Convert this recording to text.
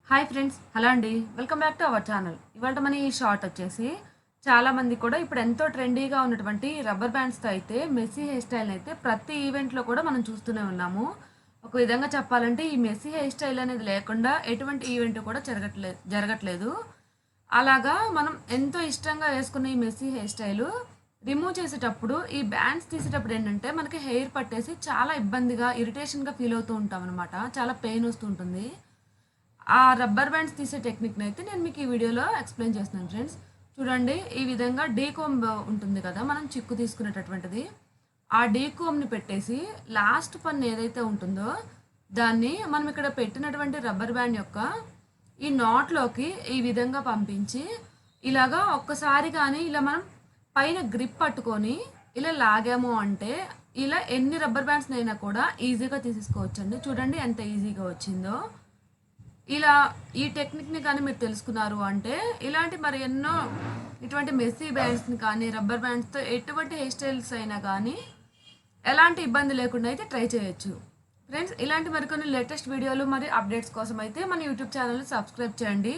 Hi friends, hello అండి. Welcome back to our channel. ఇవాళ మన ఈ షార్ట్ వచ్చేసి చాలామంది కూడా ఇప్పుడు ఎంతో ట్రెండీగా ఉన్నటువంటి రబ్బర్ బ్యాండ్స్తో అయితే మెస్సీ హెయిర్ స్టైల్ని అయితే ప్రతి ఈవెంట్లో కూడా మనం చూస్తూనే ఉన్నాము. ఒక విధంగా చెప్పాలంటే ఈ మెస్సీ హెయిర్ స్టైల్ అనేది లేకుండా ఎటువంటి ఈవెంట్ కూడా జరగట్లేదు. అలాగా మనం ఎంతో ఇష్టంగా వేసుకున్న ఈ మెస్సీ హెయిర్ స్టైలు రిమూవ్ చేసేటప్పుడు ఈ బ్యాండ్స్ తీసేటప్పుడు ఏంటంటే మనకి హెయిర్ పట్టేసి చాలా ఇబ్బందిగా ఇరిటేషన్గా ఫీల్ అవుతూ ఉంటాం అనమాట. చాలా పెయిన్ వస్తూ ఉంటుంది. ఆ రబ్బర్ బ్యాండ్స్ తీసే టెక్నిక్‌ని అయితే నేను మీకు ఈ వీడియోలో ఎక్స్‌ప్లెయిన్ చేస్తున్నాను ఫ్రెండ్స్. చూడండి, ఈ విధంగా డీకోంబ్ ఉంటుంది కదా! మనం చిక్కు తీసుకునేటటువంటిది. ఆ డీకోంబ్‌ని పెట్టేసి లాస్ట్ పన్ను ఏదైతే ఉంటుందో దాన్ని మనం ఇక్కడ పెట్టినటువంటి రబ్బర్ బ్యాండ్ యొక్క ఈ నాట్‌లోకి ఈ విధంగా పంపించి ఇలాగా ఒక్కసారి కానీ ఇలా మనం పైన గ్రిప్ పట్టుకొని ఇలా లాగాము అంటే ఇలా ఎన్ని రబ్బర్ బ్యాండ్స్‌నైనా కూడా ఈజీగా తీసేసుకోవచ్చండి. చూడండి ఎంత ఈజీగా వచ్చిందో. ఇలా ఈ టెక్నిక్‌ని కానీ మీరు తెలుసుకున్నారు అంటే, ఇలాంటి మరి ఎన్నో ఇటువంటి మెస్సీ బ్యాండ్స్‌ని కానీ, రబ్బర్ బ్యాండ్స్‌తో ఎటువంటి హెయిర్ స్టైల్స్ అయినా కానీ, ఎలాంటి ఇబ్బంది లేకుండా అయితే ట్రై చేయొచ్చు. ఫ్రెండ్స్, ఇలాంటి మరికొన్ని లేటెస్ట్ వీడియోలు మరియు అప్డేట్స్ కోసం అయితే మన యూట్యూబ్ ఛానల్‌ని సబ్స్క్రైబ్ చేయండి.